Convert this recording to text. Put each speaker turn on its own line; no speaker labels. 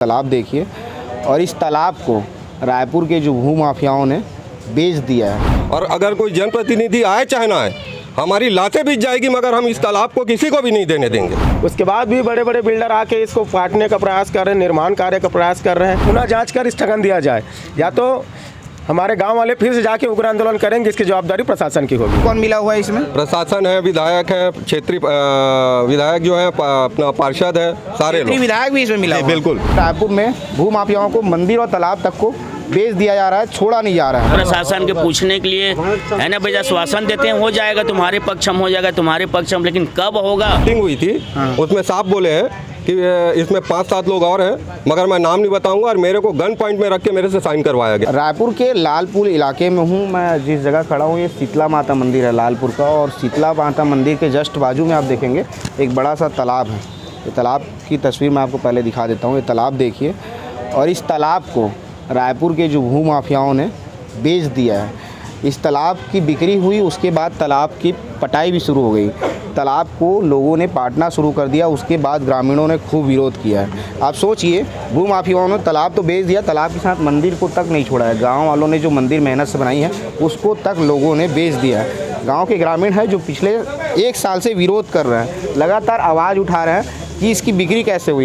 तालाब देखिए और इस तालाब को रायपुर के जो भू माफियाओं ने बेच दिया है।
और अगर कोई जनप्रतिनिधि आए चाहे ना आए, हमारी लाशें बिछ जाएगी मगर हम इस तालाब को किसी को भी नहीं देने देंगे।
उसके बाद भी बड़े बड़े बिल्डर आके इसको फाटने का प्रयास कर रहे हैं, निर्माण कार्य का प्रयास कर रहे हैं। पुनः जांच कर स्थगन दिया जाए, या तो हमारे गांव वाले फिर से जाके उग्र आंदोलन करेंगे। इसकी जवाबदारी प्रशासन की होगी।
कौन मिला हुआ है इसमें?
प्रशासन है, विधायक है, क्षेत्रीय विधायक जो है, अपना पार्षद है, सारे लोग।
विधायक भी इसमें मिला हुआ है।
बिल्कुल।
रायपुर में भू माफियाओं को मंदिर और तालाब तक को बेच दिया जा रहा है, छोड़ा नहीं जा रहा है।
प्रशासन के पूछने के लिए है ना भैया, आश्वासन देते हैं हो जाएगा तुम्हारे पक्ष हम, हो जाएगा तुम्हारे पक्ष हम, लेकिन कब होगा?
मीटिंग हुई थी, उसमें साफ बोले हैं कि इसमें 5-7 लोग और हैं, मगर मैं नाम नहीं बताऊंगा, और मेरे को गन पॉइंट में रख के मेरे से साइन करवाया गया।
रायपुर के लालपुर इलाके में हूँ मैं, जिस जगह खड़ा हूँ ये शीतला माता मंदिर है लालपुर का, और शीतला माता मंदिर के जस्ट बाजू में आप देखेंगे एक बड़ा सा तालाब है। ये तालाब की तस्वीर मैं आपको पहले दिखा देता हूँ। ये तालाब देखिए और इस तालाब को रायपुर के जो भू माफियाओं ने बेच दिया है। इस तालाब की बिक्री हुई, उसके बाद तालाब की पटाई भी शुरू हो गई। तालाब को लोगों ने पाटना शुरू कर दिया, उसके बाद ग्रामीणों ने खूब विरोध किया है। आप सोचिए, भू माफियाओं ने तालाब तो बेच दिया, तालाब के साथ मंदिर को तक नहीं छोड़ा है। गांव वालों ने जो मंदिर मेहनत से बनाई है उसको तक लोगों ने बेच दिया है। गांव के ग्रामीण हैं जो पिछले 1 साल से विरोध कर रहे हैं, लगातार आवाज़ उठा रहे हैं कि इसकी बिक्री कैसे हुई है।